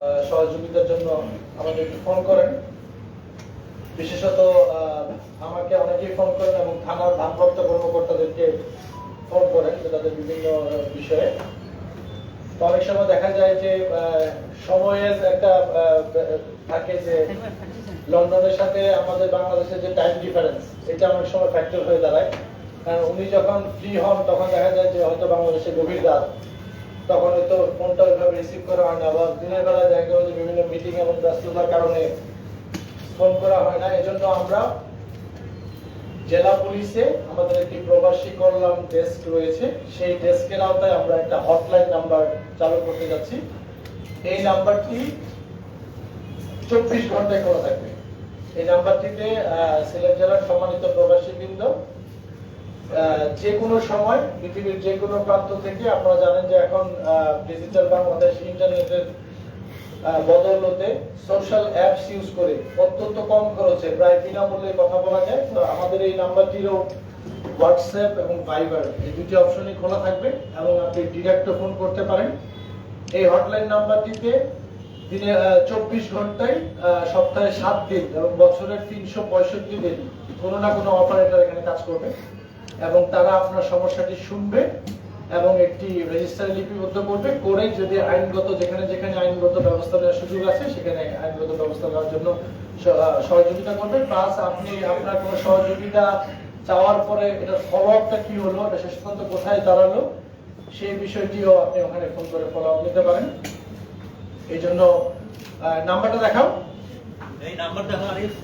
সহযোগিতার জন্য আমাদেরকে ফোন করেন। বিশেষত আমাকে অনেকেই ফোন করেন এবং থানার ভারপ্রাপ্ত কর্মকর্তাদেরকে ফোন করেন তাদের বিভিন্ন বিষয়ে। তো অনেক সময় দেখা যায় যে সময়ের একটা থাকে যে লন্ডনের সাথে আমাদের বাংলাদেশের যে টাইম ডিফারেন্স, এটা অনেক সময় ফ্যাক্টর হয়ে দাঁড়ায়। কারণ উনি যখন ফ্রি হন তখন দেখা যায় যে হয়তো বাংলাদেশে গভীর রাত, তখন হয়তো ফোনটা ওইভাবে রিসিভ করা হয় না, বা দিনের বেলায় দেখা গেল যে বিভিন্ন মিটিং এবং ব্যস্ততার কারণে ফোন করা হয় না। এজন্য আমরা জেলা পুলিশে আমাদের একটি প্রবাসী কল্যাণ ডেস্ক রয়েছে, সেই ডেস্কের আওতায় আমরা একটা হটলাইন নাম্বার চালু করতে যাচ্ছি। এই নাম্বারটি 24 ঘন্টায় খোলা থাকবে। এই নাম্বারটিতে সিলেট জেলার সম্মানিত প্রবাসীবৃন্দ যে কোনো সময় পৃথিবীর যে কোনো প্রান্ত থেকে, আপনারা জানেন যে এখন ডিজিটাল বাংলাদেশ ইন্টারনেটের বদৌলতে সোশ্যাল অ্যাপস ইউজ করে অত্যন্ত কম খরচে প্রায় বিনামূল্যে কথা বলা যায়। তো আমাদের এই নাম্বারটিরও হোয়াটসঅ্যাপ এবং ভাইবার এই দুটি অপশনই খোলা থাকবে এবং আপনি ডিরেক্ট ফোন করতে পারেন। এই হটলাইন নাম্বারটিতে দিনে 24 ঘন্টায় সপ্তাহে 7 দিন এবং বছরের 365 দিন কোনো না কোনো অপারেটর এখানে কাজ করবে এবং তারা আপনার সমস্যাটি শুনবে এবং একটি রেজিস্টারে লিপিবদ্ধ করবে, করে যদি আইনগত যেখানে যেখানে আইনগত ব্যবস্থা নেওয়ার সুযোগ আছে সেখানে আইনগত ব্যবস্থা নেওয়ার জন্য সহযোগিতা করবে। প্লাস আপনি আপনার কোনো সহযোগিতা চাওয়ার পরে এটা ফলো আপটা কি হলো, এটা শেষ পর্যন্ত কোথায় দাঁড়ালো, সেই বিষয়টিও আপনি ওখানে ফোন করে ফলো আপ নিতে পারেন। এই জন্য নাম্বারটা দেখাও। এই নাম্বার দেখাও আরিফ।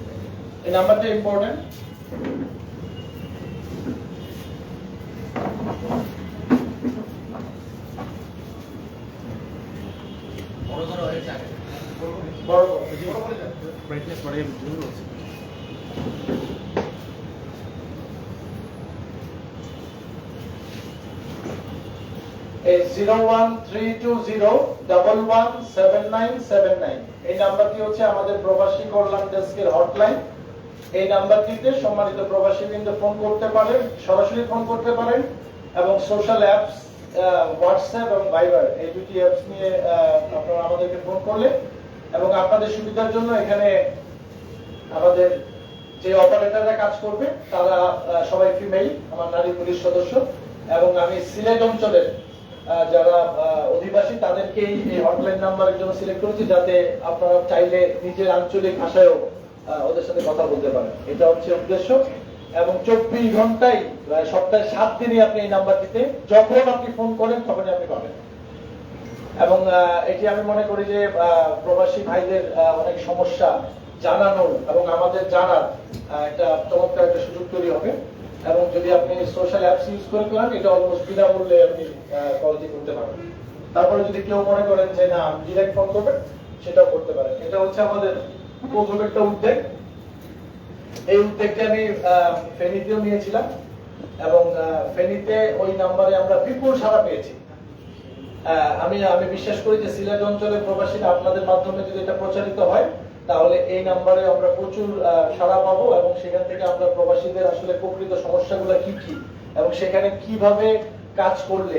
এই নাম্বারটা ইম্পর্টেন্ট। ব্রাইটনেস বাড়িয়ে জোর আছে। এই 01320117979 এই নাম্বারটি হচ্ছে আমাদের প্রবাসী কল্যাণ ডেস্কের হটলাইন। এই নাম্বারটিতে সম্মানিত প্রবাসীবৃন্দ ফোন করতে পারেন, সরাসরি ফোন করতে পারেন এবং সোশ্যাল অ্যাপস হোয়াটসঅ্যাপ এবং ভাইবার এই দুটি অ্যাপস নিয়ে আপনারা আমাদেরকে ফোন করলে, এবং আপনাদের সুবিধার জন্য এখানে আমাদের যে অপারেটররা কাজ করবে তারা সবাই ফিমেল, আমার নারী পুলিশ সদস্য, এবং আমি সিলেট অঞ্চলের যারা অধিবাসী তাদেরকেই এই হটলাইন নাম্বারের জন্য সিলেক্ট করেছি, যাতে আপনারা চাইলে নিজের আঞ্চলিক ভাষায়ও ওদের সাথে কথা বলতে পারেন। এটা হচ্ছে উদ্দেশ্য। এবং 24 ঘন্টায় সপ্তাহে 7 দিনই আপনি এই নাম্বারটিতে যখন আপনি ফোন করেন তখনই আপনি পাবেন। এবং এটি আমি মনে করি যে প্রবাসী ভাইদের অনেক সমস্যা জানানো এবং আমাদের জানার একটা চমৎকার একটা সুযোগ তৈরি হবে। এবং যদি আপনি সোশ্যাল অ্যাপস ইউজ করে করেন, এটা অলমোস্ট বিনামূল্যে আপনি কলটি করতে পারেন। তারপরে যদি কেউ মনে করেন যে না ডিরেক্ট ফোন করবেন, সেটাও করতে পারেন। এটা হচ্ছে আমাদের প্রথম একটা উদ্যোগ। এই উদ্যোগটা আমি ফেনীতেও নিয়েছিলাম এবং ফেনীতে ওই নাম্বারে আমরা বিপুল সাড়া পেয়েছি। আমি বিশ্বাস করি যে সিলেট অঞ্চলের প্রবাসীরা আপনাদের মাধ্যমে যদি এটা প্রচারিত হয় তাহলে এই নাম্বারে আমরা প্রচুর সাড়া পাবো এবং সেখান থেকে আমরা প্রবাসীদের আসলে প্রকৃত সমস্যাগুলো কি কি এবং সেখানে কিভাবে কাজ করলে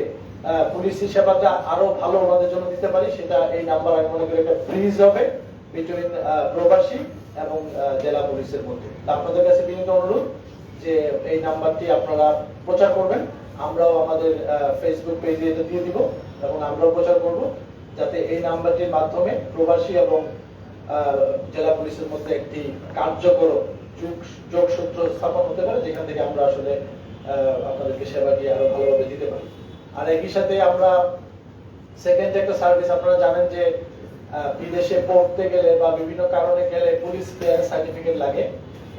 পুলিশি সেবাটা আরো ভালো ওনাদের জন্য দিতে পারি, সেটা এই নাম্বার আমি মনে করি একটা ব্রিজ হবে বিটুইন প্রবাসী এবং জেলা পুলিশের মধ্যে। আপনাদের কাছে বিনীত অনুরোধ যে এই নাম্বারটি আপনারা প্রচার করবেন। আমরাও আমাদের ফেসবুক পেজে এটা দিয়ে দিব এবং আমরাও প্রচার করব, যাতে এই নাম্বারটির মাধ্যমে প্রবাসী এবং জেলা পুলিশের মধ্যে একটি কার্যকর যোগসূত্র স্থাপন হতে পারে, যেখান থেকে আমরা আসলে আপনাদেরকে সেবাটি আরো ভালোভাবে দিতে পারি। আর একই সাথে আমরা সেকেন্ড একটা সার্ভিস, আপনারা জানেন যে বিদেশে পড়তে গেলে বা বিভিন্ন কারণে গেলে পুলিশ ক্লিয়ারেন্স সার্টিফিকেট লাগে।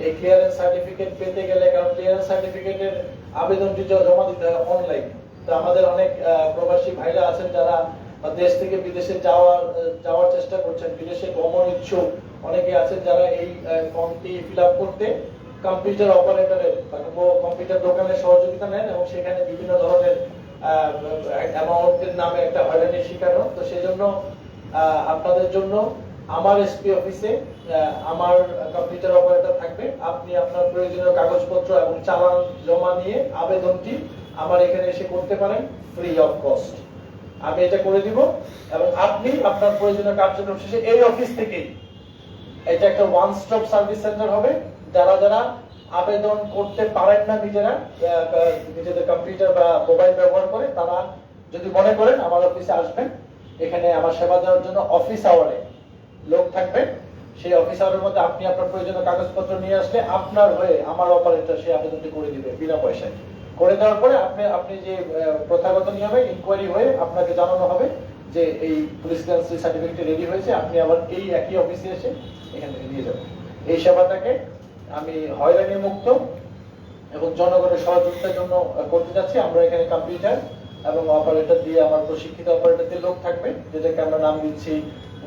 এই ক্লিয়ারেন্স সার্টিফিকেট পেতে গেলে, কারণ ক্লিয়ারেন্স সার্টিফিকেটের আবেদনটি জমা দিতে হয় অনলাইন, তো আমাদের অনেক প্রবাসী ভাইরা আছেন যারা দেশ থেকে বিদেশে যাওয়ার চেষ্টা করছেন, বিদেশে গমন ইচ্ছুক অনেকে আছেন যারা এই ফর্মটি ফিল আপ করতে কম্পিউটার অপারেটরের কম্পিউটার দোকানের সহযোগিতা নেন এবং সেখানে বিভিন্ন ধরনের অ্যামাউন্টের নামে একটা হয়রানির শিকার হন। তো সেই জন্য আপনাদের জন্য আমার এসপি অফিসে আমার কম্পিউটার অপারেটর থাকবে। আপনি আপনার প্রয়োজনীয় কাগজপত্র এবং চালান জমা নিয়ে আবেদনটি আমার এখানে এসে করতে পারেন ফ্রি অফ কস্ট। আমি এটা করে দিব এবং আপনি আপনার প্রয়োজনীয় কার্যক্রম শেষে এই অফিস থেকেই, এটা একটা ওয়ান স্টপ সার্ভিস সেন্টার হবে। যারা যারা আবেদন করতে পারেন না নিজেরা, নিজেদের কম্পিউটার বা মোবাইল ব্যবহার করে, তারা যদি মনে করেন আমার অফিসে আসবেন, এখানে আমার সেবা দেওয়ার জন্য অফিস আওয়ারে লোক থাকবে। সেই অফিস আওয়ারের মধ্যে আপনি আপনার প্রয়োজনীয় কাগজপত্র নিয়ে আসলে আপনার হয়ে আমার অপারেটর সেই আবেদনটি করে দিবে বিনা পয়সায়। করে দেওয়ার পরে আপনি যে প্রথাগত নিয়মে ইনকোয়ারি হয়ে আপনাকে জানানো হবে যে এই পুলিশ ক্লিয়ারেন্স সার্টিফিকেট রেডি হয়েছে, আপনি আবার এই একই অফিসে এসে এখান থেকে নিয়ে যাবেন। এই সেবাটাকে আমি হয়রানি মুক্ত এবং জনগণের সহযোগিতার জন্য করতে যাচ্ছি। আমরা এখানে কম্পিউটার এবং অপারেটর দিয়ে, আমার প্রশিক্ষিত অপারেটর দিয়ে লোক থাকবে, যেটাকে আমরা নাম দিচ্ছি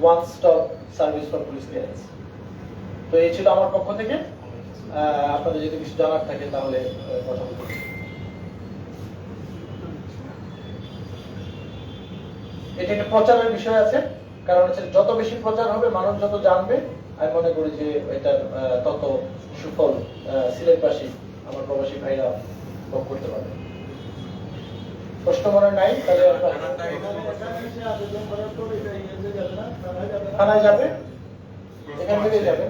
one stop service for police clearance. তো এই ছিল আমার পক্ষ থেকে। আপনাদের যদি কিছু জানার থাকে তাহলে কথা বলতে। এটা একটা প্রচারের বিষয় আছে, কারণ হচ্ছে যত বেশি প্রচার হবে, মানুষ যত জানবে, আমি মনে করি যে এটার তত সুফল সিলেটবাসী, আমার প্রবাসী ভাইরা ভোগ করতে পারবে। প্রশ্ন মনে নাই তাহলে থানায় যাবে, এখান থেকে যাবে।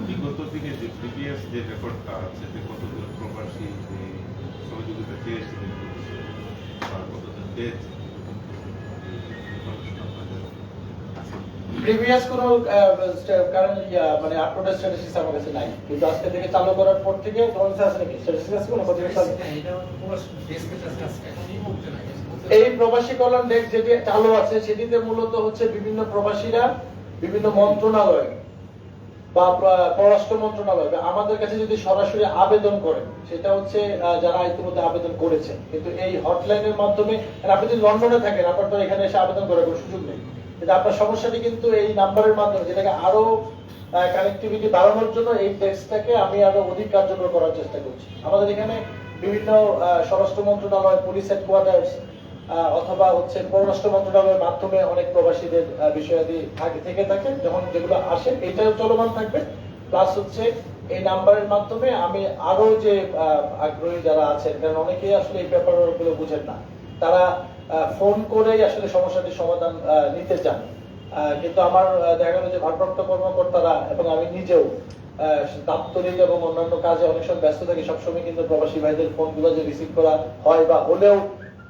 বিগত দিনে যে প্রিভিয়াস যে রেকর্ডটা আছে, যে কতজন প্রবাসী সহযোগিতা চেয়েছিলেন বা কতজন পেয়েছে, প্রিভিয়াস কোনো কারণ মানে আপলোডেড স্ট্যাটিস্টিক্স আমার কাছে নাই, কিন্তু আজকে থেকে চালু করার পর থেকে তোমার কাছে আছে নাকি স্ট্যাটিস্টিক্স? আছে কোনো কতজন আছে? এই প্রবাসী কল্যাণ ডেস্ক যেটি চালু আছে, সেটিতে মূলত হচ্ছে বিভিন্ন প্রবাসীরা বিভিন্ন মন্ত্রণালয় বা পররাষ্ট্র মন্ত্রণালয় আমাদের কাছে যদি সরাসরি আবেদন করেন, সেটা হচ্ছে যারা ইতিমধ্যে আবেদন করেছেন। কিন্তু এই হটলাইনের মাধ্যমে আপনি যদি লন্ডনে থাকেন, আপনার তো এখানে এসে আবেদন করার কোনো সুযোগ নেই। কিন্তু আপনার সমস্যাটি কিন্তু এই নাম্বারের মাধ্যমে, যেটাকে আরো কানেক্টিভিটি বাড়ানোর জন্য এই ডেস্কটাকে আমি আরো অধিক কার্যকর করার চেষ্টা করছি। আমাদের এখানে বিভিন্ন স্বরাষ্ট্র মন্ত্রণালয়, পুলিশ হেডকোয়ার্টার্স অথবা হচ্ছে পররাষ্ট্র মন্ত্রণালয়ের মাধ্যমে অনেক প্রবাসীদের বিষয়াদি থেকে থাকে, যখন যেগুলো আসে এটাও চলমান থাকবে। প্লাস হচ্ছে এই নাম্বারের মাধ্যমে আমি আরো যে আগ্রহী যারা আছেন, কারণ অনেকেই আসলে এই ব্যাপারগুলো বুঝেন না, তারা ফোন করেই আসলে সমস্যাটির সমাধান নিতে চান। কিন্তু আমার দেখা গেল যে ভারপ্রাপ্ত কর্মকর্তারা এবং আমি নিজেও দাপ্তরিক এবং অন্যান্য কাজে অনেক সময় ব্যস্ত থাকি, সবসময় কিন্তু প্রবাসী ভাইদের ফোনগুলো যে রিসিভ করা হয় বা হলেও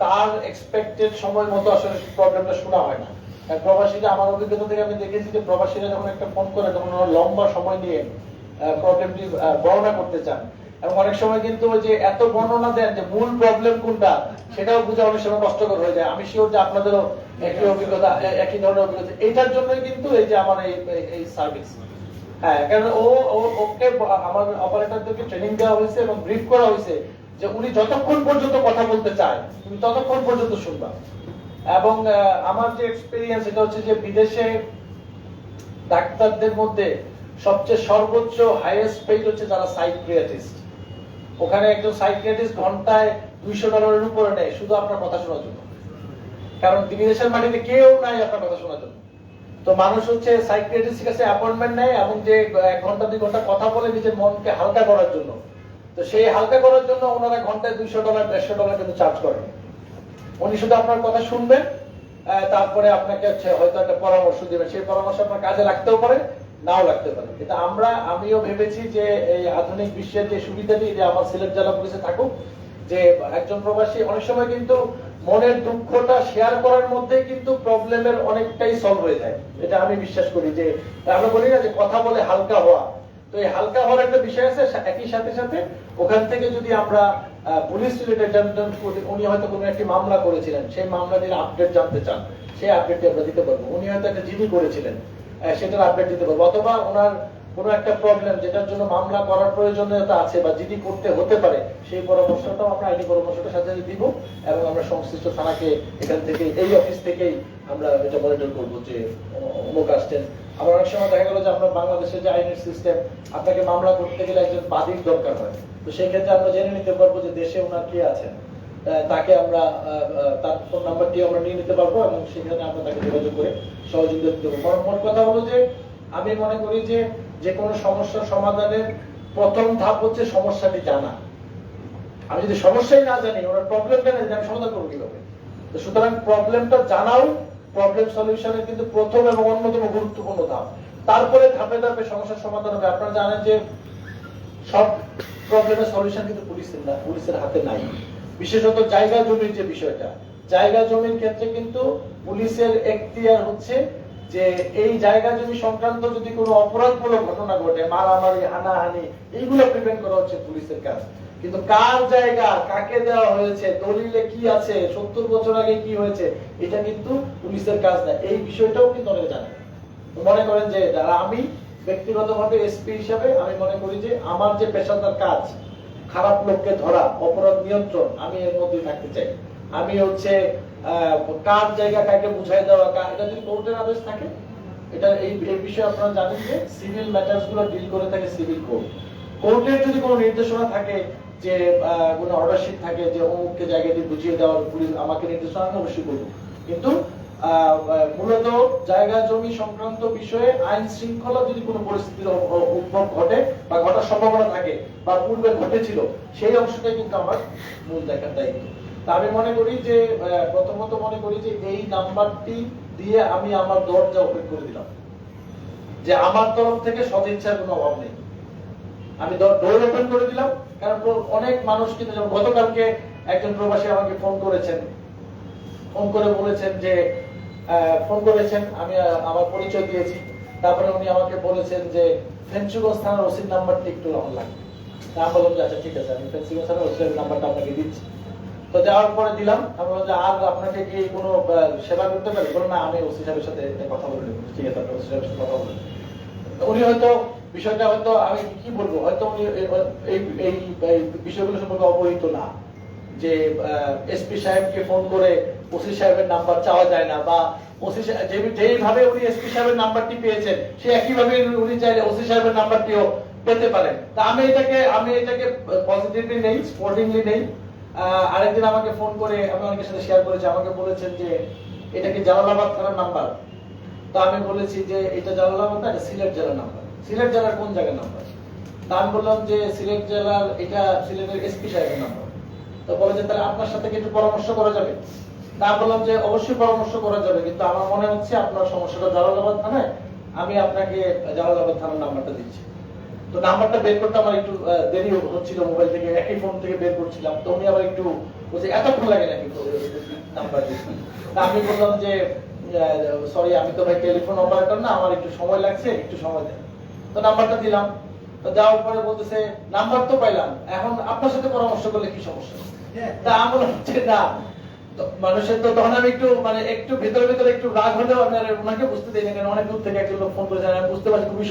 তার এক্সপেক্টেড সময় মতো আসলে প্রবলেমটা শোনা হয় না। প্রবাসীরা, আমার অভিজ্ঞতা থেকে আমি দেখেছি যে প্রবাসীরা যখন একটা ফোন করে, তখন ওরা লম্বা সময় নিয়ে প্রবলেমটি বর্ণনা করতে চান, এবং অনেক সময় কিন্তু ওই যে এত বর্ণনা দেন যে মূল প্রবলেম কোনটা সেটাও বুঝে অনেক সময় কষ্টকর হয়ে যায়। আমি শিওর যে আপনাদেরও একই অভিজ্ঞতা, একই ধরনের অভিজ্ঞতা। এটার জন্যই কিন্তু এই যে আমার এই সার্ভিস। হ্যাঁ, কারণ ওকে আমার অপারেটরদেরকে ট্রেনিং দেওয়া হয়েছে এবং ব্রিফ করা হয়েছে যে উনি যতক্ষণ পর্যন্ত কথা বলতে চায় তুমি ততক্ষণ পর্যন্ত শুনবা। এবং আমার যে এক্সপেরিয়েন্স, এটা হচ্ছে যে বিদেশে ডাক্তারদের মধ্যে সবচেয়ে সর্বোচ্চ হাইয়েস্ট পেইড হচ্ছে যারা সাইকিয়াট্রিস্ট। ওখানে একজন সাইকিয়াট্রিস্ট ঘন্টায় $200 উপরে নেয় শুধু আপনার কথা শোনার জন্য, কারণ বিদেশের মাটিতে কেউ নাই আপনার কথা শোনার জন্য। তো মানুষ হচ্ছে সাইকিয়াট্রিস্টের কাছে অ্যাপয়েন্টমেন্ট নেয় এবং যে 1 ঘন্টা 2 ঘন্টা কথা বলে নিজের মনকে হালকা করার জন্য। তো সেই হালকা করার জন্য ওনারা ঘন্টায় $200 $150 কিন্তু চার্জ করেন। উনি শুধু আপনার কথা শুনবেন, তারপরে আপনাকে হয়তো একটা পরামর্শ দিবেন। সেই পরামর্শ আপনার কাজে লাগতেও পারে, নাও লাগতে পারে। কিন্তু আমিও ভেবেছি যে এই আধুনিক বিশ্বের যে সুবিধাটি যে আমার সিলেট জেলা পুলিশে থাকুক, যে একজন প্রবাসী অনেক সময় কিন্তু মনের দুঃখটা শেয়ার করার মধ্যে কিন্তু প্রবলেমের অনেকটাই সলভ হয়ে যায়। এটা আমি বিশ্বাস করি। যে আমরা বলি না যে কথা বলে হালকা হওয়া, তো এই হালকা হওয়ার একটা বিষয় আছে। একই সাথে সাথে ওখান থেকে যদি আমরা পুলিশ রিলেটেড, উনি হয়তো কোনো একটি মামলা করেছিলেন, সেই মামলাটির আপডেট জানতে চান, সেই আপডেটটি আমরা দিতে পারবো। উনি হয়তো একটা জিডি করেছিলেন, সেটার আপডেট দিতে পারবো। অথবা ওনার কোনো একটা প্রবলেম যেটার জন্য মামলা করার প্রয়োজনীয়তা আছে বা জিডি করতে হতে পারে, সেই পরামর্শটাও আমরা আইনি পরামর্শটার সাথে দিব। এবং আমরা সংশ্লিষ্ট থানাকে এখান থেকে, এই অফিস থেকেই আমরা এটা মনিটর করবো যে অমুক আসছেন। আবার অনেক সময় দেখা গেল যে আপনার বাংলাদেশের যে আইনের সিস্টেম, আপনাকে মামলা করতে গেলে একজন বাদীর দরকার হয়। তো সেই ক্ষেত্রে আমরা জেনে নিতে পারবো যে দেশে ওনার কে আছেন, তাকে আমরা তার ফোন নাম্বারটি আমরা নিয়ে নিতে পারবো এবং সেখানে আমরা তাকে যোগাযোগ করে সহযোগিতা দেবো। মোট কথা হলো যে আমি মনে করি যে কোনো সমস্যার সমাধানের প্রথম ধাপ হচ্ছে সমস্যাটি জানা। আমি যদি সমস্যাই না জানি, ওনার প্রবলেমটা না জানি, আমি সমাধান করবো কিভাবে? তো সুতরাং প্রবলেমটা জানাও প্রবলেম সলিউশনের কিন্তু প্রথম এবং অন্যতম গুরুত্বপূর্ণ ধাপ। তারপরে ধাপে ধাপে সমস্যার সমাধান হবে। আপনারা জানেন যে সব প্রবলেমের সলিউশন কিন্তু পুলিশের না, পুলিশের হাতে নাই। বিশেষত জায়গা জমির যে বিষয়টা, জায়গা জমির ক্ষেত্রে কিন্তু পুলিশের এখতিয়ার হচ্ছে যে এই জায়গা জমি সংক্রান্ত যদি কোনো অপরাধমূলক ঘটনা ঘটে, মারামারি, হানাহানি, এইগুলো প্রিভেন্ট করা হচ্ছে পুলিশের কাজ। কিন্তু কার জায়গা, কাকে দেওয়া হয়েছে, দলিলে কি আছে, 70 বছর আগে কি হয়েছে, এটা কিন্তু পুলিশের কাজ না। এই বিষয়টাও কিন্তু অনেকে জানে না। মনে করেন যে যারা, আমি ব্যক্তিগতভাবে এসপি হিসাবে আমি মনে করি যে আমার যে পেশাদার কাজ, খারাপ লোককে ধরা, অপরাধ নিয়ন্ত্রণ, আমি এর মধ্যে থাকতে চাই। আমি হচ্ছে কার জায়গা কাকে বুঝাই দেওয়া, এটা যদি কোর্টের আদেশ থাকে, এটা এই বিষয়ে আপনারা জানেন যে সিভিল ম্যাটার্স গুলো ডিল করে থাকে সিভিল কোর্ট। কোর্টের যদি কোনো নির্দেশনা থাকে, যে কোনো অর্ডারশিট থাকে যে অমুককে জায়গাটি বুঝিয়ে দেওয়ার, পুলিশ আমাকে নির্দেশনা অবশ্যই করবো। কিন্তু মূলত জায়গা জমি সংক্রান্ত বিষয়ে আইন শৃঙ্খলা যদি কোনো পরিস্থিতির উদ্ভব ঘটে বা ঘটার সম্ভাবনা থাকে বা পূর্বে ঘটেছিল, সেই অংশটাই কিন্তু আমার মূল দেখার দায়িত্ব। তা আমি মনে করি যে প্রথমত মনে করি যে এই নাম্বারটি দিয়ে আমি আমার দরজা ওপেন করে দিলাম, যে আমার তরফ থেকে সদিচ্ছার কোনো অভাব নেই। আমি ডোর ওপেন করে দিলাম, কারণ অনেক মানুষ কিন্তু, যেমন গতকালকে একজন প্রবাসী আমাকে ফোন করেছেন, ফোন করে বলেছেন যে আমি আমার পরিচয় দিয়েছি, তারপরে উনি আমাকে বলেছেন যে ফেঞ্চুগঞ্জ থানার ওসির নাম্বারটা একটু আমার লাগবে। আমি বললাম যে আচ্ছা ঠিক আছে, আমি ফেঞ্চুগঞ্জ থানার ওসির নাম্বারটা আপনাকে দিচ্ছি। তো দেওয়ার পরে দিলাম, আমি বললাম যে আর আপনাকে কি কোনো সেবা করতে পারি? বললাম না, আমি ওসি সাহেবের সাথে কথা বলে নেব। ঠিক আছে, আপনি ওসি সাহেবের সাথে কথা বলেন। উনি হয়তো বিষয়টা, হয়তো আমি কি বলবো, হয়তো উনি এই বিষয়গুলো সম্পর্কে অবহিত না, যে এসপি সাহেবকে ফোন করে ওসি সাহেবের নাম্বার চাওয়া যায় না, বা ওসি যেইভাবে উনি এসপি সাহেবের নাম্বারটি পেয়েছেন, সে একইভাবে উনি চাইলে ওসি সাহেবের নাম্বারটিও পেতে পারেন। তা আমি এটাকে পজিটিভলি নেই, স্পোর্টিংলি নেই। আরেকদিন আমাকে ফোন করে, আমি অনেকের সাথে শেয়ার করেছি, আমাকে বলেছেন যে এটা কি জালালাবাদ থানার নাম্বার? তো আমি বলেছি যে এটা জালালাবাদ না, এটা সিলেট জেলার নাম্বার। সিলেট জেলার কোন জায়গার নাম্বার? তা আমি বললাম যে সিলেট জেলার, এটা সিলেটের এসপি সাহেবের নাম্বার। তো বলে যে তাহলে আপনার সাথে কি একটু পরামর্শ করা যাবে? তা বললাম যে অবশ্যই পরামর্শ করা যাবে, কিন্তু আমার মনে হচ্ছে আপনার সমস্যাটা জালালাবাদ থানায়, আমি আপনাকে জালালাবাদ থানার নাম্বারটা দিচ্ছি। তো নাম্বারটা বের করতে আমার একটু দেরি হচ্ছিল, মোবাইল থেকে একই ফোন থেকে বের করছিলাম। তো উনি আবার একটু বলছে এতক্ষণ লাগে নাকি নাম্বার দিতে? তা আমি বললাম যে সরি, আমি তো ভাই টেলিফোন অপারেটর না, আমার একটু সময় লাগছে, একটু সময় দেন। তো নাম্বারটা দিলাম। তো দেওয়ার পরে বলতেছে নাম্বার তো পাইলাম, এখন আপনার সাথে পরামর্শ করলে কি সমস্যা? তা আমি বললাম যে না, মানুষের তো তখন আমি একটু একটু ভেতরে ভেতরে একটু রাগ হলেও আমি আর ওনাকে বুঝতে দিই না, কারণ অনেক দূর থেকে একজন লোক ফোন করেছেন, আমি বুঝতে পারছি খুবই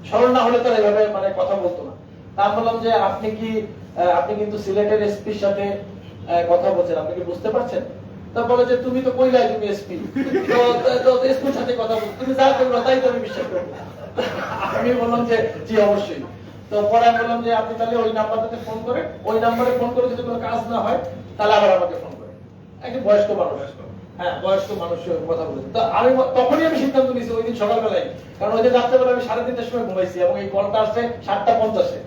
সরল না হলে তো এভাবে কথা বলতো না। তা আমি বললাম যে আপনি কিন্তু সিলেটের এসপির সাথে কথা বলছেন, আপনি কি বুঝতে পারছেন? তা বলে যে তুমি তো কইলাই তুমি এসপি, তো এসপির সাথে কথা বলছো, তুমি যা করবে তাই তো আমি বিশ্বাস করবো। আমি বললাম যে জি অবশ্যই। তো পরে আমি বললাম যে আপনি তাহলে ওই নাম্বারটাতে ফোন করে, ওই নাম্বারে ফোন করে যদি কোনো কাজ না হয় তাহলে আবার আমাকে ফোন করে। একজন বয়স্ক মানুষ, হ্যাঁ বয়স্ক মানুষ কথা বলেছে। তো আমি তখনই আমি সিদ্ধান্ত নিয়েছি ওই দিন সকালবেলায়, কারণ ওই দিন রাত্রেবেলা আমি 3:30টার সময় ঘুমাইছি এবং এই কলটা আসছে 7:50-এ।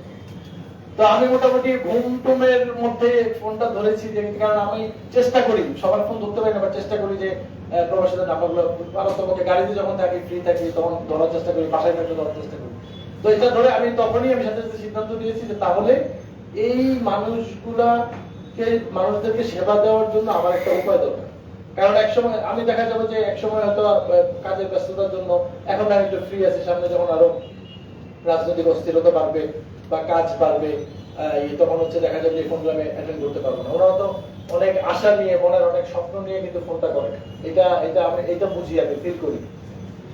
তো আমি মোটামুটি ঘুম টুমের মধ্যে ফোনটা ধরেছি, যে কারণ আমি চেষ্টা করি, সবার ফোন ধরতে পারি না, চেষ্টা করি যে প্রবাসীদের নাম্বারগুলো পারস্পরিক গাড়িতে যখন থাকি, ফ্রি থাকি, তখন ধরার চেষ্টা করি, বাসায় থাকলে ধরার চেষ্টা করি। তো এটা ধরে আমি তখনই সাথে সাথে সিদ্ধান্ত নিয়েছি যে তাহলে এই মানুষদেরকে সেবা দেওয়ার জন্য আমার একটা উপায় দরকার। কারণ একসময় আমি দেখা যাবে যে একসময় হয়তো কাজের ব্যস্ততার জন্য, এখন আমি একটু ফ্রি আছি, সামনে যখন আরো রাজনৈতিক অস্থিরতা বাড়বে বা কাজ বাড়বে, তখন দেখা যাবে যে ফোনগুলো আমি অ্যাটেন্ড করতে পারবো না। ওরা তো অনেক আশা নিয়ে, মনের অনেক স্বপ্ন নিয়ে কিন্তু ফোনটা করে। এটা বুঝি, আমি ফিল করি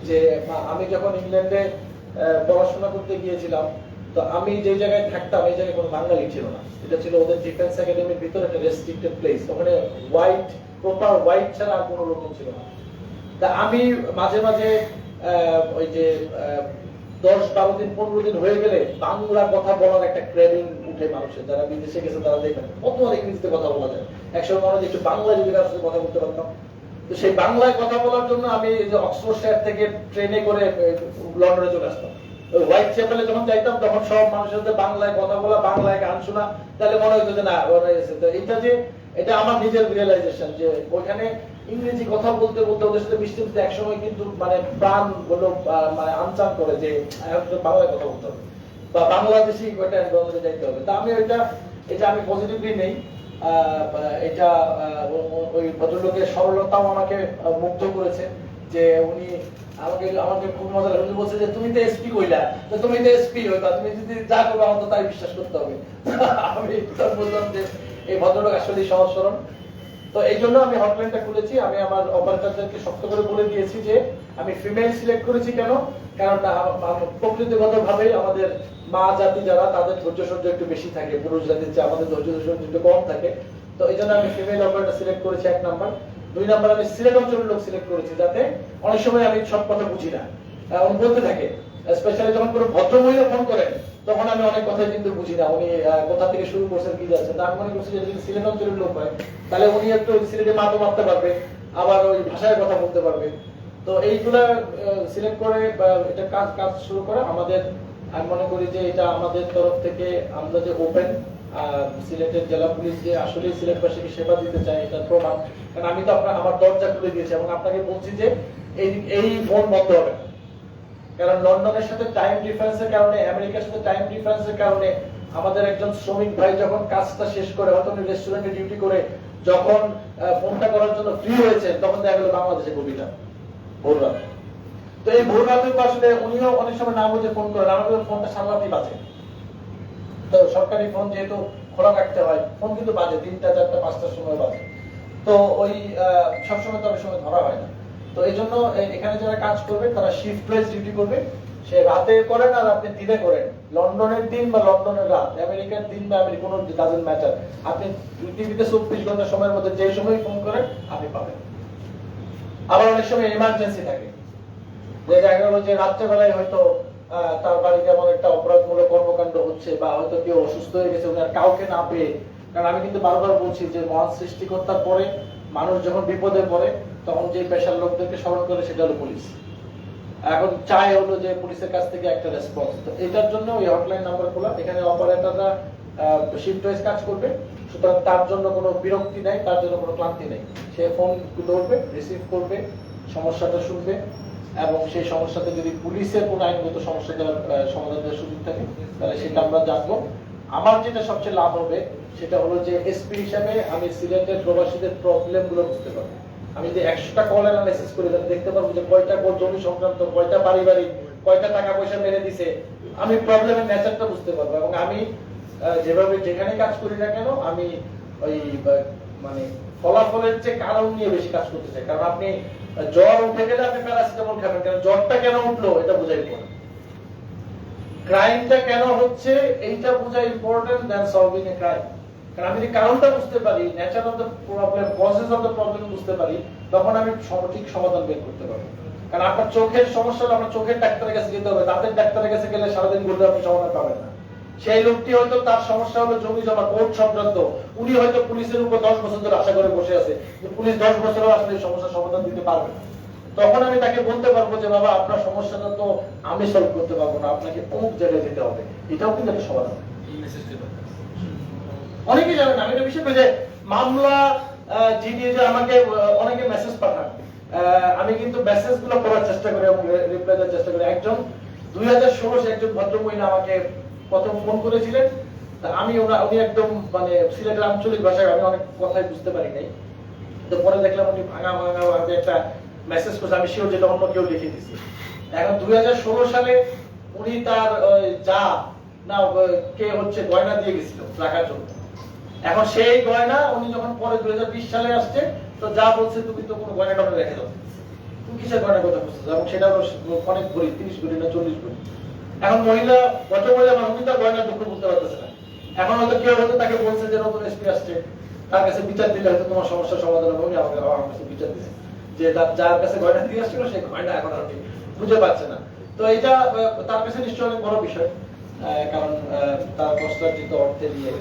যে আমি যখন ইংল্যান্ডে পড়াশোনা করতে গিয়েছিলাম, তো আমি যে জায়গায় থাকতাম এই জায়গায় কোনো বাঙালি ছিল না। এটা ছিল ওদের ডিফেন্স একাডেমির ভিতরে একটা রেস্ট্রিক্টেড প্লেস, ওখানে প্রপার হোয়াইট ছাড়া আর কোনো লোকজন ছিল না। তা আমি মাঝে মাঝে ওই যে 10-12 দিন 15 দিন হয়ে গেলে বাংলা কথা বলার একটা ক্রেভিং উঠে মানুষের, যারা বিদেশে গেছে তারা দেখবেন কত ইংরেজিতে কথা বলা যায়। একসময় মনে হয় একটু বাংলা যদি কারোর সাথে কথা বলতে পারতাম। তো সেই বাংলায় কথা বলার জন্য আমি যে অক্সফোর্ডশায়ার থেকে ট্রেনে করে লন্ডনে চলে আসতাম। হোয়াইট চ্যাপেলে যখন যাইতাম তখন সব মানুষের সাথে বাংলায় কথা বলা, বাংলায় গান শোনা, তাহলে মনে হইতো যে না ওরা এসে। তো এটা আমার নিজের রিয়েলাইজেশন যে ওইখানে ইংরেজি কথা বলতে বলতে ওদের সাথে মিশতে মিশতে একসময় কিন্তু মানে প্রাণ গুলো মানে আনচান করে যে বাংলায় কথা বলতে হবে বা বাংলাদেশি একটা এনভায়রনমেন্টে যাইতে হবে। তা আমি এটা আমি পজিটিভলি নেই। এটা ওই ভদ্রলোকের সরলতাও আমাকে মুগ্ধ করেছে যে উনি আমাকে খুব মজা লাগে, বলছে যে তুমি তো এসপি কইলা, তো তুমি তো এসপি হইবা, তুমি যদি যা করবে আমার তো তাই বিশ্বাস করতে হবে। আমি বললাম যে এই ভদ্রলোক আসলে সহজ সরল। তো এই জন্য আমি হটলাইনটা খুলেছি। আমি আমার অপারেটরদেরকে শক্ত করে বলে দিয়েছি যে আমি ফিমেল সিলেক্ট করেছি কেন, কারণ প্রকৃতিগতভাবেই আমাদের মা জাতি যারা তাদের ধৈর্য সহ্য একটু বেশি থাকে, পুরুষ জাতির চেয়ে আমাদের ধৈর্য সহ্য একটু কম থাকে। তো এই জন্য আমি ফিমেল অপারেটর সিলেক্ট করেছি 1 নাম্বার। 2 নাম্বার আমি সিলেট অঞ্চলের লোক সিলেক্ট করেছি, যাতে অনেক সময় আমি সব কথা বুঝি না, উনি বলতে থাকে, স্পেশালি যখন কোনো ভদ্র মহিলা ফোন করেন তখন আমি অনেক কথাই কিন্তু বুঝি না উনি কোথা থেকে শুরু করছেন কি যাচ্ছেন। আমি মনে করছি যে যদি সিলেট অঞ্চলের লোক হয় তাহলে উনি একটু সিলেটে মাতো মারতে পারবে, আবার ওই ভাষায় কথা বলতে পারবে। তো এইগুলা সিলেক্ট করে এটা কাজ শুরু করা আমাদের, আমি মনে করি যে এটা আমাদের তরফ থেকে আমরা যে ওপেন সিলেটের জেলা পুলিশ যে আসলে সিলেটবাসীকে সেবা দিতে চায় এটা প্রমাণ। কারণ আমি তো আমার দরজা খুলে দিয়েছি এবং আপনাকে বলছি যে এই ফোন বন্ধ হবে না। কারণ লন্ডনের সাথে টাইম ডিফারেন্সের কারণে, আমেরিকার সাথে টাইম ডিফারেন্সের কারণে আমাদের একজন শ্রমিক ভাই যখন কাজটা শেষ করে হয়তো উনি রেস্টুরেন্টে ডিউটি করে যখন ফোনটা করার জন্য ফ্রি হয়েছে তখন দেখা গেল বাংলাদেশে কবিতা ভোর রাত। তো এই ভোর রাতে আসলে উনিও অনেক সময় না বুঝে ফোন করেন, আমাদের ফোনটা সারারাতই বাজে। তো সরকারি ফোন যেহেতু খোলা রাখতে হয়, ফোন কিন্তু বাজে 3টা 4টা 5টার সময় বাজে। তো ওই সবসময় তো অনেক সময় ধরা হয় না। তো এই জন্য এখানে যারা কাজ করবে তারা শিফট ওয়াইজ ডিউটি করবে। সে রাতে করেন আর আপনি দিনে করেন, লন্ডনের দিন বা লন্ডনের রাত, আমেরিকার দিন বা কোনো ডাজন্ট ম্যাটার, আপনি পৃথিবীতে 24 ঘন্টা সময়ের মধ্যে যে সময় ফোন করেন আপনি পাবেন। আবার অনেক সময় এমার্জেন্সি থাকে, যে দেখা গেল যে রাত্রেবেলায় হয়তো তার বাড়িতে এমন একটা অপরাধমূলক কর্মকাণ্ড হচ্ছে বা হয়তো কেউ অসুস্থ হয়ে গেছে, উনি আর কাউকে না পেয়ে। কারণ আমি কিন্তু বারবার বলছি যে মহান সৃষ্টিকর্তার পরে মানুষ যখন বিপদে পড়ে তখন যে পেশার লোকদেরকে স্মরণ করে সেটা হলো পুলিশ। এখন চাই হলো যে পুলিশের কাছ থেকে একটা রেসপন্স। তো এটার জন্য ওই হটলাইন নাম্বার খোলা। এখানে অপারেটররা শিফট ওয়াইজ কাজ করবে, সুতরাং তার জন্য কোনো বিরক্তি নাই, তার জন্য কোনো ক্লান্তি নেই। সে ফোন ধরবে, রিসিভ করবে, সমস্যাটা শুনবে এবং সেই সমস্যাতে যদি পুলিশের কোনো আইনগত সমস্যা সমাধান দেওয়ার সুযোগ থাকে তাহলে সেটা আমরা জানবো। আমার যেটা সবচেয়ে লাভ হবে সেটা হলো যে এসপি হিসাবে আমি সিলেটের প্রবাসীদের প্রবলেম গুলো বুঝতে পারবো। আমি যে 100টা কল অ্যানালাইসিস করে দেখতে পারবো যে কয়টা কল জমি সংক্রান্ত, কয়টা পারিবারিক, কয়টা টাকা পয়সা মেরে দিছে, আমি প্রবলেমের নেচারটা বুঝতে পারবো। এবং আমি যেভাবে যেখানে কাজ করি না কেন আমি ওই মানে ফলাফলের যে কারণ নিয়ে বেশি কাজ করতে চাই। কারণ আপনি জ্বর উঠে গেলে আপনি প্যারাসিটামল খাবেন, কারণ জ্বরটা কেন উঠলো এটা বোঝা ইম্পর্টেন্ট, ক্রাইমটা কেন হচ্ছে এইটা বোঝা important than solving a crime. কারণ আমি যদি কারণটা বুঝতে পারি, nature of the problem, causes of the problem বুঝতে পারি, তখন আমি সঠিক সমাধান বের করতে পারবো। কারণ আপনার চোখের সমস্যা হলে আপনার চোখের ডাক্তারের কাছে যেতে হবে, দাঁতের ডাক্তারের কাছে গেলে সারাদিন ঘুরলে আপনি সমাধান পাবেন না। সেই লোকটি হয়তো তার সমস্যা হলো জমি জমা, কোর্ট সংক্রান্ত, উনি হয়তো পুলিশের উপর 10 বছর ধরে আশা করে বসে আছে যে পুলিশ 10 বছরও আসলে এই সমস্যার সমাধান দিতে পারবে না। তখন আমি তাকে বলতে পারবো যে বাবা আপনার সমস্যাটা তো আমি সলভ করতে পারবো না, আপনাকে অমুক জায়গায় যেতে হবে। এটাও কিন্তু একটা সমাধান। অনেকেই জানেন আমি এটা বিষয় যে মামলা জিডিএ যে আমাকে অনেকে মেসেজ পাঠান, আমি কিন্তু মেসেজ গুলো পড়ার চেষ্টা করি এবং রিপ্লাই দেওয়ার চেষ্টা করি। একজন 2016 একজন ভদ্র মহিলা আমাকে প্রথম ফোন করেছিলেন। আমি উনি একদম মানে সিলেটের আঞ্চলিক ভাষায় আমি অনেক কথাই বুঝতে পারি নাই। তো পরে দেখলাম উনি ভাঙা একটা মেসেজ করছে, আমি শিওর যেটা অন্য কেউ লিখে দিয়েছি। এখন 2016 সালে উনি তার যা না কে হচ্ছে গয়না দিয়ে গেছিল রাখার জন্য। এখন সেই গয়না উনি যখন পরে 2020 সালে আসছে তো যা বলছে তুমি তো কোনো গয়না টয়না রেখে দাও, তুমি কিসের গয়না কথা বলছো, এবং সেটা অনেক ভরি, 30 ভরি না 40 ভরি। এখন মহিলা ভদ্র মহিলা উনি তার গয়নার দুঃখ বুঝতে পারতেছে না। এখন হয়তো কেউ হয়তো তাকে বলছে যে নতুন এসপি আসছে, তার কাছে বিচার দিলে হয়তো তোমার সমস্যার সমাধান হবে, উনি আমার কাছে বিচার দিচ্ছে যে যার কাছে গয়না দিয়ে আসছিল সেই গয়না এখন আর কি খুঁজে পাচ্ছে না। তো এটা তার কাছে নিশ্চয়ই অনেক বড় বিষয়, কারণ তার কষ্টার্জিত অর্থে দিয়ে।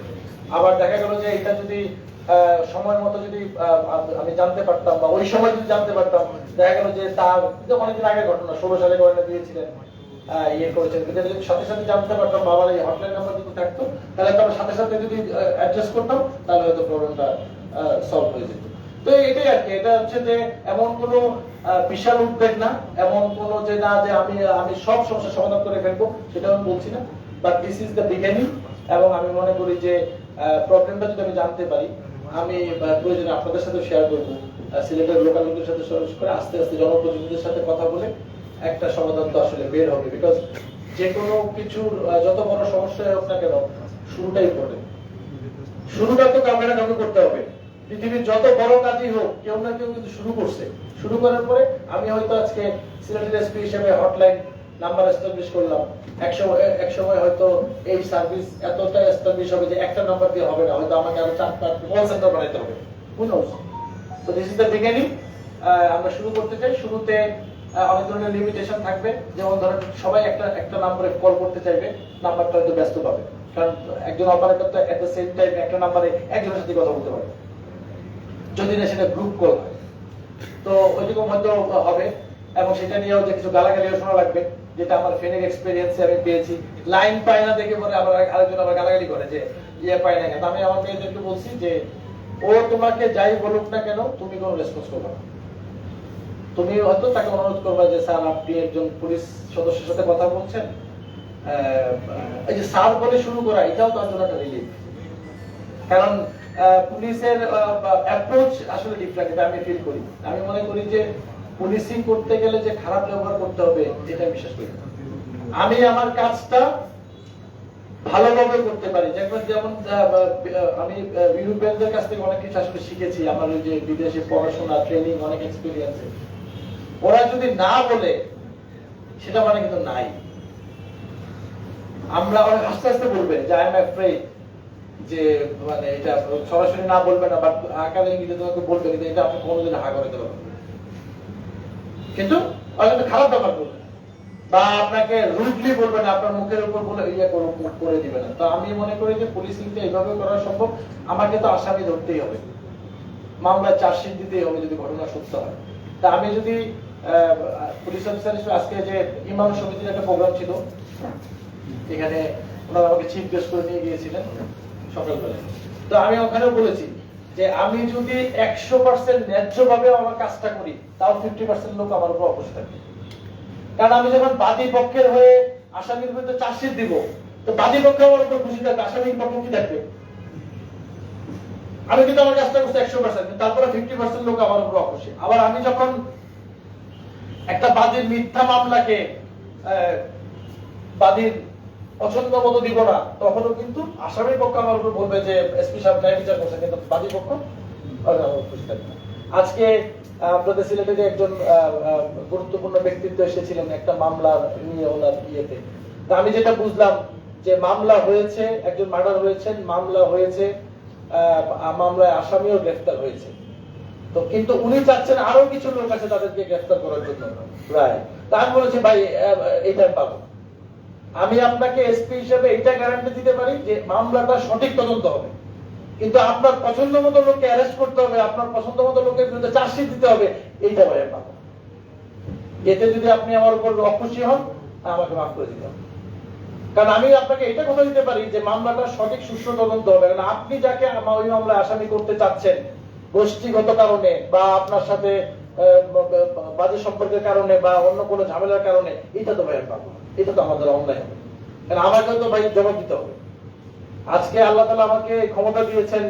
আবার দেখা গেল যে এটা যদি সময় মতো যদি আমি জানতে পারতাম বা ওই সময় যদি জানতে পারতাম, দেখা গেল যে তার অনেকদিন আগের ঘটনা, 16 সালে গয়না দিয়েছিলেন, ইয়ে করেছেন, এটা যদি সাথে সাথে জানতে পারতাম, বাবার এই হটলাইন নাম্বার যদি থাকতো, তাহলে তো আমরা সাথে সাথে যদি অ্যাডজাস্ট করতাম, তাহলে হয়তো প্রবলেমটা সলভ হয়ে যেত। তো এটাই আর কি, এটা হচ্ছে যে এমন কোনো বিশাল উদ্বেগ না, এমন কোনো যে না যে আমি সব সমস্যার সমাধান করে ফেলবো, সেটা আমি বলছি না, but this is the beginning. এবং আমি মনে করি যে প্রবলেমটা যদি আমি জানতে পারি, আমি প্রয়োজনে আপনাদের সাথে শেয়ার করবো, সিলেটের লোকাল লোকের সাথে সরাসরি করে আস্তে আস্তে জনপ্রতিনিধিদের সাথে কথা বলে একটা সমাধান তো আসলে বের হবে। বিকজ যে কোনো কিছুর যত বড় সমস্যা হোক না কেন, শুরুটাই ইম্পর্টেন্ট। শুরুটা তো কাউকে না কাউকে করতে হবে। পৃথিবীর যত বড় কাজই হোক, কেউ না কেউ কিন্তু শুরু করছে। শুরু করার পরে আমি হয়তো আজকে সিলেটের এসপি হিসেবে হটলাইন নাম্বার এস্টাবলিশ করলাম, এক সময় হয়তো এই সার্ভিস এতটা এস্টাবলিশ হবে যে একটা নাম্বার দিয়ে হবে না, হয়তো আমাকে আরো 4টা কল সেন্টার বানাইতে হবে। Who knows? So this is the beginning. আমরা শুরু করতে চাই। শুরুতে অনেক ধরনের লিমিটেশন থাকবে, যেমন ধরেন সবাই একটা নাম্বারে কল করতে চাইবে, নাম্বারটা হয়তো ব্যস্ত পাবে, কারণ একজন অপারেটর তো এট দ্য সেম টাইম একটা নাম্বারে একজনের সাথে কথা বলতে পারে, যদি না সেটা গ্রুপ কল হয়। তো ওইরকম হয়তো হবে, এবং সেটা নিয়েও যে কিছু গালাগালিও শোনা লাগবে, যেটা আমার ফেনের এক্সপেরিয়েন্সে আমি পেয়েছি। লাইন পায় না দেখে পরে আবার আরেকজন আবার গালাগালি করে যে ইয়ে পায় না কেন। আমি আমার মেয়েদেরকে বলছি যে ও তোমাকে যাই বলুক না কেন, তুমি কোনো রেসপন্স করবে না। তুমি হয়তো তাকে অনুরোধ করবে যে স্যার আপনি একজন পুলিশ সদস্যের সাথে কথা বলছেন, এই যে স্যার বলে শুরু করা, এটাও তার জন্য একটা রিলিফ। কারণ পুলিশের অ্যাপ্রোচ আসলে ডিফারেন্ট, এটা আমি ফিল করি। আমি মনে করি যে পুলিশিং করতে গেলে যে খারাপ ব্যবহার করতে হবে, এটা বিশ্বাস করি। আমি আমার কাজটা ভালোভাবে করতে পারি। যেমন আমি ইউরোপিয়ানদের কাছ থেকে অনেক কিছু আসলে শিখেছি, আমার ওই যে বিদেশে পড়াশোনা, ট্রেনিং, অনেক এক্সপিরিয়েন্সে। ওরা যদি না বলে, সেটা মানে কিন্তু নাই। আমরা আস্তে আস্তে বলবে যে আই এম অ্যাফ্রেড, যে মানে এটা সরাসরি না বলবে না, বাট আকারে ইংরেজিতে তোমাকে বলবে, কিন্তু এটা আপনি কোনোদিন হা করে দেবেন। কিন্তু খারাপ ব্যবহার করবে বা আপনাকে রুডলি বলবে না, আপনার মুখের উপর বলে ইয়ে করে দিবে না। তো আমি মনে করি যে পুলিশিংটা এইভাবে করা সম্ভব। আমাকে তো আসামি ধরতেই হবে, মামলায় চার্জশিট দিতেই হবে যদি ঘটনা সত্য হয়। তা আমি যদি পুলিশ অফিসার হিসেবে, আজকে যে ইমাম সমিতির একটা প্রোগ্রাম ছিল, এখানে ওনারা আমাকে চিফ গেস্ট করে নিয়ে গিয়েছিলেন সকালবেলায়। তো আমি ওখানেও বলেছি যে আমি যদি 100% ন্যায্যভাবে আমার কাজটা করি, তাও 50% লোক আমার উপর অপোজ থাকবে। কারণ আমি যখন বাদী পক্ষের হয়ে আসামির বিরুদ্ধে চার্জশিট দিব, তো বাদী পক্ষ আমার উপর খুশি থাকবে, আসামির পক্ষ কি থাকবে? আমি কিন্তু আমার কাজটা করছি 100%, তারপরে 50% লোক আমার উপর অখুশি। আবার আমি যখন একটা বাদীর মিথ্যা মামলাকে বাদীর পছন্দ মতো দিব না, তখনও কিন্তু আসামির পক্ষ আমার উপর বলবে যে এসপি সাহেব ন্যায় বিচার করছেন, কিন্তু বাদী পক্ষ খুশি থাকবে। আজকে আপনাদের সিলেটে যে একজন গুরুত্বপূর্ণ ব্যক্তিত্ব এসেছিলেন একটা মামলা নিয়ে, ওনার ইয়েতে। তা আমি যেটা বুঝলাম যে মামলা হয়েছে, একজন মার্ডার হয়েছেন, মামলা হয়েছে, মামলায় আসামিও গ্রেফতার হয়েছে। তো কিন্তু উনি চাচ্ছেন আরো কিছু লোক আছে তাদেরকে গ্রেফতার করার জন্য। রাইট। তা আমি বলেছি ভাই এইটা পাবো। আমি আপনাকে এসপি হিসেবে এইটা গ্যারান্টি দিতে পারি যে মামলাটা সঠিক তদন্ত হবে, কিন্তু আপনার পছন্দ মতো লোককে অ্যারেস্ট করতে হবে, আপনার পছন্দ মতো লোকের বিরুদ্ধে চার্জশিট দিতে হবে, এইটা ভাই পাবো। এতে যদি আপনি আমার উপর অখুশি হন, আমাকে মাফ করে দিতে হবে। কারণ আমি আপনাকে এটা কথা দিতে পারি যে মামলাটা সঠিক সুষ্ঠু তদন্ত হবে। কারণ আপনি যাকে ওই মামলায় আসামি করতে চাচ্ছেন, গোষ্ঠীগত কারণে বা আপনার সাথে বাজে সম্পর্কের কারণে বা অন্য কোনো ঝামেলার কারণে, এটা তো ভাই পাবো, এটা তো আমাদের অন্যায় হবে। কারণ আমাকে তো ভাই জবাব দিতে হবে। আজকে আল্লাহ তাআলা আমাকে ক্ষমতা দিয়েছেন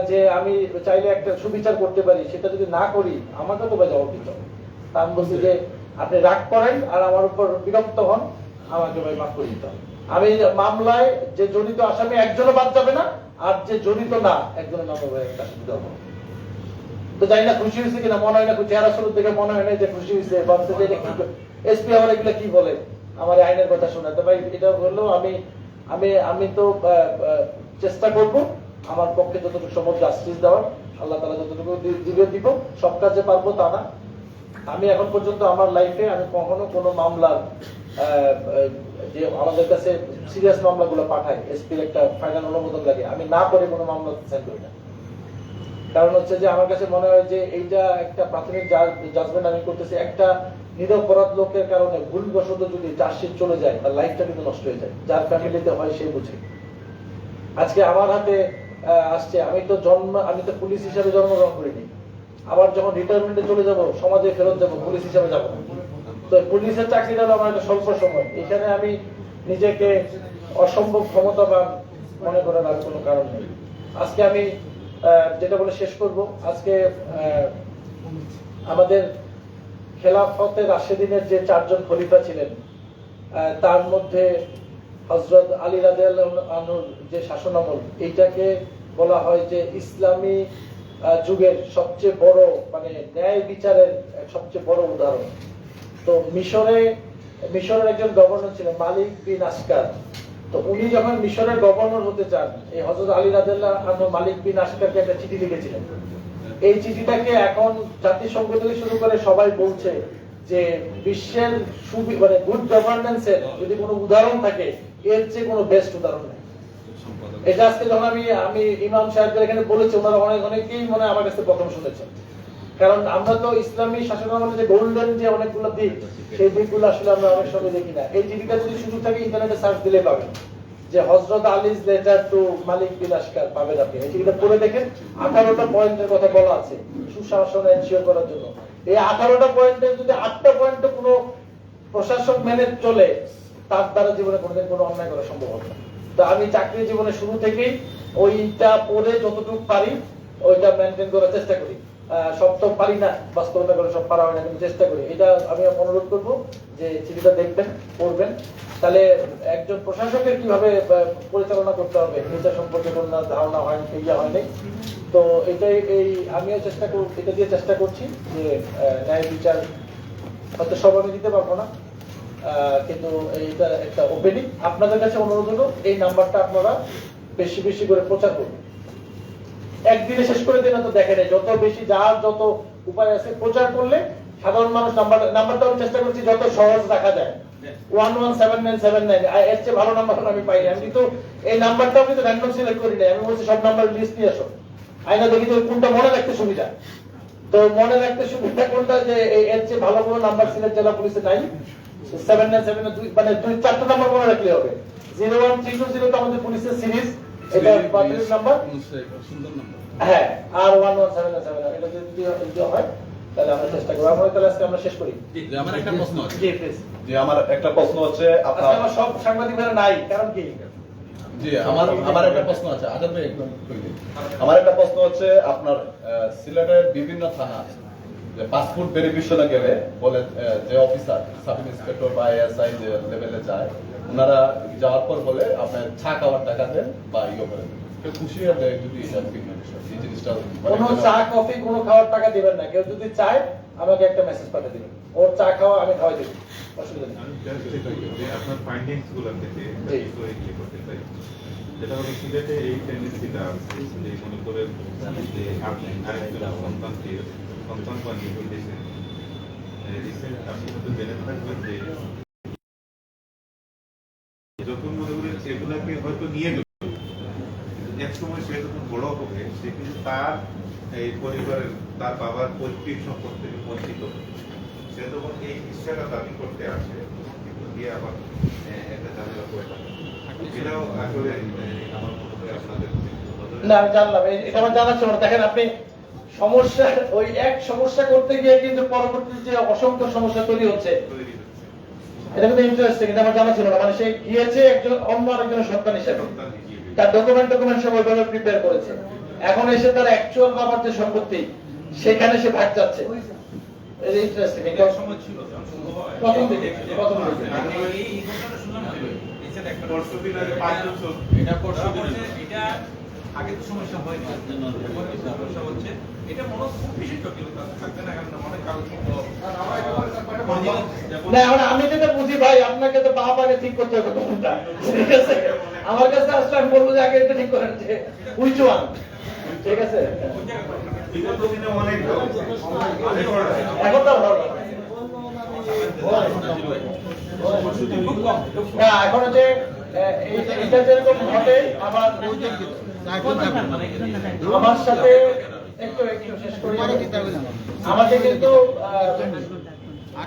যে আমি চাইলে একটা সুবিচার করতে পারি, সেটা যদি না করি আমাকে তো ভাই জবাব দিতে হবে। তা আমি বলছি যে আপনি রাগ করেন আর আমার উপর বিরক্ত হন, আমাকে ভাই মাফ করে দিতে হবে। আমি মামলায় যে জড়িত আসামি একজনও বাদ যাবে না, আর যে জড়িত না একজনের নামে ভাই একটা সুবিধা হবে। তো জানি না খুশি হয়েছে কিনা, মনে হয় না, চেহারা শুরু থেকে মনে হয় না যে খুশি হয়েছে। ভাবছে যে এসপি আমার এগুলো কি বলে, আমার আইনের কথা শোনা। তো ভাই এটা বললো আমি তো চেষ্টা করব আমার পক্ষে যতটুকু সম্ভব জাস্টিস দেওয়ার। আল্লাহ তাআলা যতটুকু দিবে দিব, সব কাজে পারবো তা না। আমি এখন পর্যন্ত আমার লাইফে আমি কখনো কোনো মামলার যে আমাদের কাছে সিরিয়াস মামলাগুলো পাঠাই, এসপির একটা ফাইনাল অনুমোদন লাগে, আমি না করে কোনো মামলা সেন্ড করি না। কারণ হচ্ছে যে আমার কাছে মনে হয় যে এইটা একটা প্রাথমিক জাজমেন্ট আমি করতেছি, একটা নিরপরাধ লোকের কারণে ভুলবশত যদি চার্জশিট চলে যায় তার লাইফটা কিন্তু নষ্ট হয়ে যায়, যার ফ্যামিলিতে হয় সে বুঝে। আজকে আমার হাতে আসছে, আমি তো পুলিশ হিসাবে জন্মগ্রহণ করিনি, আবার যখন রিটায়ারমেন্টে চলে যাব সমাজে ফেরত যাব, পুলিশ হিসাবে যাব না। তো পুলিশের চাকরিটা হলো আমার একটা স্বল্প সময়, এখানে আমি নিজেকে অসম্ভব ক্ষমতাবান মনে করার আর কোনো কারণ নেই। আজকে আমি যেটা বলে শেষ করব, আজকে আমাদের খেলাফতে রাশেদিনের যে 4 জন খলিফা ছিলেন তার মধ্যে হযরত আলী রাদিয়াল্লাহু আনহুর যে শাসনামল, এইটাকে বলা হয় যে ইসলামী যুগের সবচেয়ে বড় মানে ন্যায় বিচারের সবচেয়ে বড় উদাহরণ। তো মিশরের একজন গভর্নর ছিলেন মালিক বিন আশকার। তো উনি যখন মিশরের গভর্নর হতে চান, এই হযরত আলী রাদিয়াল্লাহু আনহু মালিক বিন আশকারকে একটা চিঠি লিখেছিলেন। এই চিঠিটাকে এখন জাতিসংঘ থেকে শুরু করে সবাই বলছে যে বিশ্বের মানে গুড গভর্নেন্সের যদি কোনো উদাহরণ থাকে এর চেয়ে কোনো বেস্ট উদাহরণ নেই। এটা আজকে যখন আমি ইমাম সাহেবদের এখানে বলেছি, ওনারা অনেকেই মনে আমার কাছে প্রথম শুনেছেন। কারণ আমরা তো ইসলামী শাসনামলে যে গোল্ডেন যে অনেকগুলো দিক, সেই দিকগুলো আসলে আমরা অনেক সময় দেখি না। এই চিঠিটা যদি সুযোগ থাকে ইন্টারনেটে সার্চ দিলে পাবেন যে হযরত আলীজ লেটার টু মালিক বিন আশকার, পাবেন আপনি। এই চিঠিটা পড়ে দেখেন, 18টা পয়েন্টের কথা বলা আছে সুশাসন এনশিওর করার জন্য। এই 18টা পয়েন্টের যদি 8টা পয়েন্টে কোনো প্রশাসক মেনে চলে, তার দ্বারা জীবনে কোনোদিন কোনো অন্যায় করা সম্ভব হবে না। তো আমি চাকরি জীবনে শুরু থেকেই ওইটা পড়ে যতটুকু পারি ওইটা মেনটেন করার চেষ্টা করি। সব তো পারি না, বাস্তবতা করে সব পারা হয় না, কিন্তু চেষ্টা করি। এটা আমি অনুরোধ করব যে চিঠিটা দেখবেন, পড়বেন, তাহলে একজন প্রশাসকের কিভাবে পরিচালনা করতে হবে এটা সম্পর্কে কোনো ধারণা হয় হয়নি। তো এটাই আমিও এটা দিয়ে চেষ্টা করছি যে ন্যায় বিচার হয়তো সব আমি দিতে পারবো না, কিন্তু এইটা একটা ওপেনিং। আপনাদের কাছে অনুরোধ হলো এই নাম্বারটা আপনারা বেশি বেশি করে প্রচার করুন। একদিনে শেষ করে দিন তো দেখেন, যত বেশি যার যত উপায় আছে প্রচার করলে সাধারণ মানুষ নাম্বারটা আমি চেষ্টা করছি যত সহজ রাখা যায়, 117979। এর চেয়ে ভালো নাম্বার আমি পাইনি। আমি কিন্তু এই নাম্বারটা আমি তো র্যান্ডম সিলেক্ট করি না, আমি বলছি সব নাম্বার লিস্ট নিয়ে আসো, আয়না দেখি তো কোনটা মনে রাখতে সুবিধা। তো মনে রাখতে সুবিধা কোনটা, যে এর চেয়ে ভালো কোনো নাম্বার সিলেক্ট জেলা পুলিশে নাই। 797 মানে 4টা নাম্বার মনে রাখলে হবে। 01320 তো আমাদের পুলিশের সিরিজ, এটা পাবলিক নাম্বার, সুন্দর নাম্বার। হ্যাঁ, আর 1177 এটা যদি হয় তাহলে আমরা চেষ্টা করব। তাহলে আজকে আমরা শেষ করি। জি, আমার একটা প্রশ্ন আছে। জি প্লিজ। জি, আমার একটা প্রশ্ন হচ্ছে আমার সব সাংবাদিকরা নাই, কারণ কি? জি, আমার একটা প্রশ্ন আছে। আজাদ ভাই একদম কইলে। আমার একটা প্রশ্ন হচ্ছে আপনার সিলেটের বিভিন্ন থানা আছে যে পাসপোর্ট ভেরিফিকেশনে গেলে বলে যে অফিসার সাব ইন্সপেক্টর বা এসআই যে লেভেলে যায়, ওনারা যাওয়ার পর বলে আপনার চা খাওয়ার টাকা দেন বা ইয়ে করেন। খুশি হলে যদি এটা এই জিনিসটা কোনো চা কফি কোনো খাওয়ার টাকা দিবেন না। কেউ যদি চায় আমাকে একটা মেসেজ পাঠিয়ে দিবেন, ওর চা খাওয়া আমি খাওয়াই দেব, অসুবিধা নেই। আপনার ফাইন্ডিংস গুলো থেকে করতে চাই, যেটা হলো সিলেটে এই টেন্ডেন্সিটা আছে যে মনে করেন যে আপনি আরেকজন সন্তান বানিয়ে ফেলেছেন। রিসেন্ট আপনি হয়তো জেনে থাকবেন যে যখন মনে করেন সেগুলাকে হয়তো নিয়ে গেল, এক সময় সে যখন বড় হবে সে কিন্তু তার এই পরিবারের তার বাবার পৈতৃক সম্পদ থেকে বঞ্চিত হবে। সে যখন এই ইচ্ছাটা দাবি করতে আসে কিন্তু দিয়ে আবার একটা ঝামেলা করে থাকে। এটাও আসলে আমার মনে হয় আপনাদের না, আমি জানলাম, এটা আমার জানা ছিল না। দেখেন আপনি সমস্যা ওই এক সমস্যা করতে গিয়ে কিন্তু পরবর্তী যে অসংখ্য সমস্যা তৈরি হচ্ছে, এটা কিন্তু ইন্টারেস্টিং। এটা আমার জানা ছিল না। মানে সে গিয়েছে একজন অন্য আরেকজনের সন্তান হিসেবে, তার ডকুমেন্ট সব ওইভাবে প্রিপেয়ার করেছে। এখন এসে তার অ্যাকচুয়াল বাবার যে সম্পত্তি সেখানে সে ভাগ যাচ্ছে। এটা ইন্টারেস্টিং। এটা সময় ছিল প্রথম দিকে এই ঘটনাটা শুনলাম একটা পরশুদিন আগে 5 বছর এটা পরশুদিন এটা আগে তো সমস্যা হয়নি, সমস্যা হচ্ছে এটা মনে খুব বেশি জটিলতা থাকবে না, কারণ অনেক কাগজ না। এখন আমি যেটা বুঝি ভাই, আপনাকে তো বাবাকে ঠিক করতে হবে কোনটা, ঠিক আছে? আমার কাছে আসলে আমি বলবো যে আগে এটা ঠিক করেন যে হুইচ ওয়ান, ঠিক আছে? বিগত দিনে অনেক এখন তো না, এখন যে এটা যেরকম ঘটে আমার সাথে একটু শেষ করি। আমাকে কিন্তু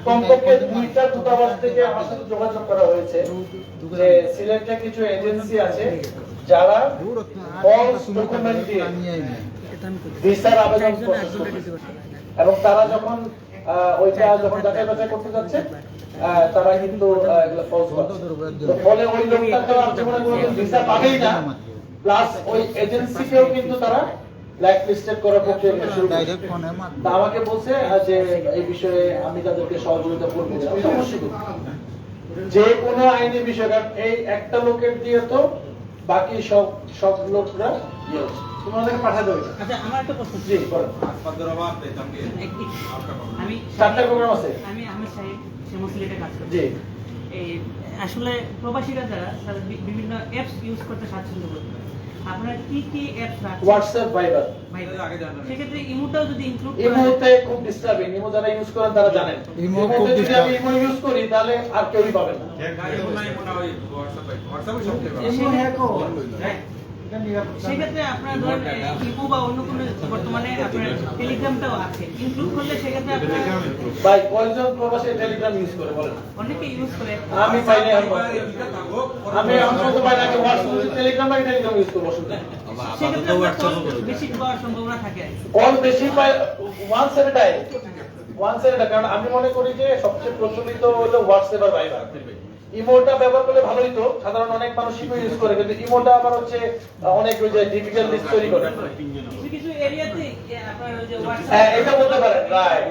কমপক্ষে 2টা দূতাবাস থেকে আমার সাথে যোগাযোগ করা হয়েছে যে সিলেটে কিছু এজেন্সি আছে যারা ফলস ডকুমেন্ট দিয়ে ভিসার আবেদন প্রসেস করছে এবং তারা যখন ওইটা যখন যাচাই বাছাই করতে যাচ্ছে তারা কিন্তু এগুলো ফলস করছে। তো ফলে ওই লোকটা তো আপনি মনে করবেন ভিসা পাবেই না, প্লাস ওই এজেন্সিকেও কিন্তু তারা ব্ল্যাক লিস্টেড করার প্রক্রিয়া শুরু করেছে। তা আমাকে বলছে যে এই বিষয়ে আমি তাদেরকে সহযোগিতা করব। অবশ্যই যে কোনো আইনি বিষয়, কারণ এই একটা লোকের দিয়ে তো বাকি সব লোকরা তোমাদেরকে পাঠিয়ে দেবে। আচ্ছা, আমার একটা প্রশ্ন। জি বলেন। আমি 4টা প্রোগ্রাম আছে। আমি সাহেব সিলেটে কাজ করি। জি। এই আসলে প্রবাসীরা যারা তারা বিভিন্ন অ্যাপস ইউজ করতে স্বাচ্ছন্দ্য বোধ করে। আপনারা কি অ্যাপস রাখছেন? হোয়াটসঅ্যাপ, ভাইবার। সেক্ষেত্রে ইমোটাও যদি ইনক্লুড ইমোতে খুব ডিস্টার্বিং। ইমো যারা ইউজ করেন তারা জানেন। ইমোতে যদি আমি ইমো ইউজ করি তাহলে আর কেউই পাবেন না। সেক্ষেত্রে আপনার ধরেন ইমো বা অন্য কোনো বর্তমানে আপনার টেলিগ্রামটাও আছে, ইনক্লুড করলে সেক্ষেত্রে আপনার ভাই কয়জন প্রবাসী টেলিগ্রাম ইউজ করে বলেন? অনেকে ইউজ করে। আমি পাই না। আমি অন্তত পাই না। হোয়াটসঅ্যাপ টেলিগ্রাম ইউজ করব শুধু। সেক্ষেত্রে বেশি পাওয়ার সম্ভাবনা থাকে। কল বেশি পাই ওয়ান্স এট টাইম। কারণ আমি মনে করি যে সবচেয়ে প্রচলিত হলো হোয়াটসঅ্যাপ আর ভাইবার। ইমোটা ব্যবহার করলে ভালোই তো, সাধারণ অনেক মানুষ ইমো ইউজ করে, কিন্তু ইমোটা আবার হচ্ছে অনেক ওই যে ডিফিকাল্ট লিস্ট তৈরি করে। কিছু এরিয়াতে আপনার ওই যে হ্যাঁ, এটা বলতে পারেন। রাইট।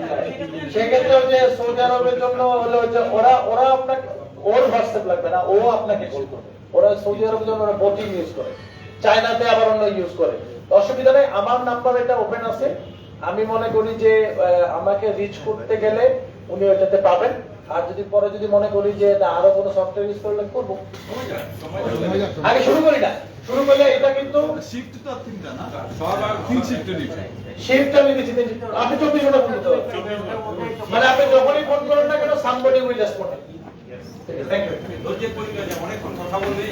সেক্ষেত্রে ওই যে সৌদি আরবের জন্য হলো যে ওরা আপনাকে ওর হোয়াটসঅ্যাপ লাগবে না, ও আপনাকে কল করবে। ওরা সৌদি আরবের জন্য ওরা বোটিং ইউজ করে, চায়নাতে আবার অন্য ইউজ করে। অসুবিধা নেই, আমার নাম্বার এটা ওপেন আছে। আমি মনে করি যে আমাকে রিচ করতে গেলে উনি ওইটাতে পাবেন। আর যদি পরে যদি মনে করি যে না আরো কোনো সফটওয়্যার ইউজ করলে করবো। আগে শুরু করি না, শুরু করলে এটা কিন্তু শিফট তো 3টা না, সব আর 3 শিফট দিচ্ছে। শিফট আমি দিচ্ছি। আপনি 24 ঘন্টা ফোন করতে পারবেন। মানে আপনি যখনই ফোন করেন না কেন somebody will respond. Thank you. অনেকক্ষণ কথা বললেই